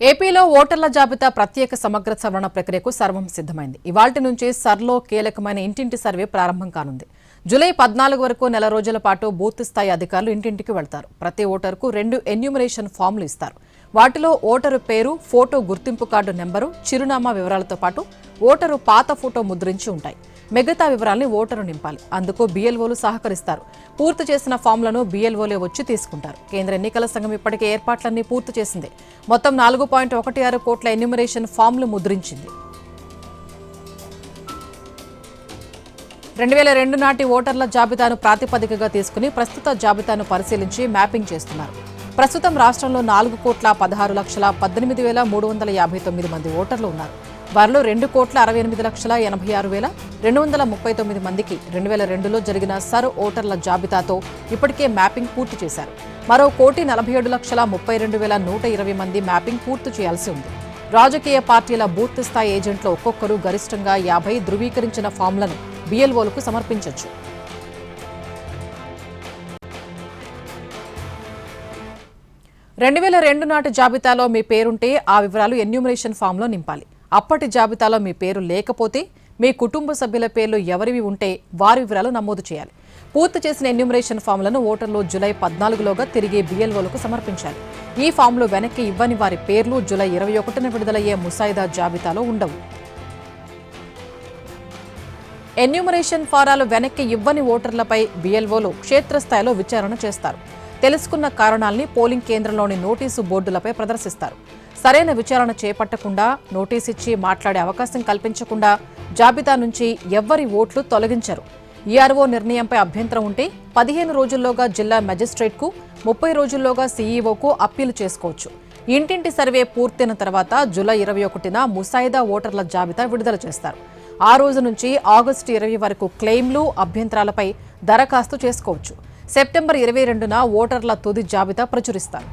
ఏపీలో ఓటర్ల జాబితా ప్రత్యేక సమగ్ర సవరణ ప్రక్రియకు సర్వం సిద్దమైంది. ఇవాల్టి నుంచి సర్లో కీలకమైన ఇంటింటి సర్వే ప్రారంభం కానుంది. జూలై 14 వరకు నెల రోజుల పాటు బూత్ స్థాయి అధికారులు ఇంటింటికి వెళ్తారు. ప్రతి ఓటరుకు 2 ఎన్యూమరేషన్ ఫామ్లు ఇస్తారు. వాటిలో ఓటరు పేరు, ఫోటో గుర్తింపు కార్డు నెంబరు, చిరునామా వివరాలతో పాటు ఓటరు పాత ఫోటో ముద్రించి ఉంటాయి. మిగతా వివరాల్ని ఓటరు నింపాలి. అందుకు బీఎల్ఓలు సహకరిస్తారు. పూర్తి చేసిన ఫామ్లను బీఎల్ఓలే వచ్చి తీసుకుంటారు. కేంద్ర ఎన్నికల సంఘం ఇప్పటికే ఏర్పాట్లన్నీ పూర్తి చేసింది. మొత్తం 4.16 కోట్ల ఎన్యూమరేషన్ ఫామ్లు ముద్రించింది. 2002 నాటి ఓటర్ల జాబితాను ప్రాతిపదికగా తీసుకుని ప్రస్తుత జాబితాను పరిశీలించి మ్యాపింగ్ చేస్తున్నారు. ప్రస్తుతం రాష్ట్రంలో 4,18,18,359 మంది ఓటర్లు ఉన్నారు. వారిలో 2,68,86,239 మందికి 2002లో జరిగిన సర్ ఓటర్ల జాబితాతో ఇప్పటికే మ్యాపింగ్ పూర్తి చేశారు. మరో 1,47,32,120 మంది మ్యాపింగ్ పూర్తి చేయాల్సి ఉంది. రాజకీయ పార్టీల బూత్ స్థాయి ఏజెంట్లు ఒక్కొక్కరు గరిష్టంగా 50 ధృవీకరించిన ఫామ్లను బీఎల్ఓలకు సమర్పించొచ్చు. 2002 నాటి జాబితాలో మీ పేరుంటే ఆ వివరాలు ఎన్యూమరేషన్ ఫామ్లో నింపాలి. అప్పటి జాబితాలో మీ పేరు లేకపోతే మీ కుటుంబ సభ్యుల పేర్లు ఎవరివి ఉంటే వారి వివరాలు నమోదు చేయాలి. పూర్తి చేసిన ఎన్యూమరేషన్ ఫామ్లను ఓటర్లు జూలై 14లోగా తిరిగి బీఎల్ఓలకు సమర్పించాలి. ఈ ఫామ్లు వెనక్కి ఇవ్వని వారి పేర్లు జూలై 21న విడుదలయ్యే ముసాయిదా జాబితాలో ఉండవు. ఎన్యూమరేషన్ ఫారాలు వెనక్కి ఇవ్వని ఓటర్లపై బీఎల్ఓలు క్షేత్రస్థాయిలో విచారణ చేస్తారు. తెలుసుకున్న కారణాల్ని పోలింగ్ కేంద్రంలోని నోటీసు బోర్డులపై ప్రదర్శిస్తారు. సరైన విచారణ చేపట్టకుండా, నోటీసిచ్చి మాట్లాడే అవకాశం కల్పించకుండా జాబితా నుంచి ఎవ్వరి ఓట్లు తొలగించరు. ఈఆర్ఓ నిర్ణయంపై అభ్యంతరం ఉంటే 15 రోజుల్లోగా జిల్లా మెజిస్ట్రేట్కు, 30 రోజుల్లోగా సీఈఓకు అప్పీలు చేసుకోవచ్చు. ఇంటింటి సర్వే పూర్తయిన తర్వాత జూలై 21న ముసాయిదా ఓటర్ల జాబితా విడుదల చేస్తారు. ఆ రోజు నుంచి ఆగస్టు 20 వరకు క్లెయిమ్లు, అభ్యంతరాలపై దరఖాస్తు చేసుకోవచ్చు. సెప్టెంబర్ 22న ఓటర్ల తుది జాబితా ప్రచురిస్తారు.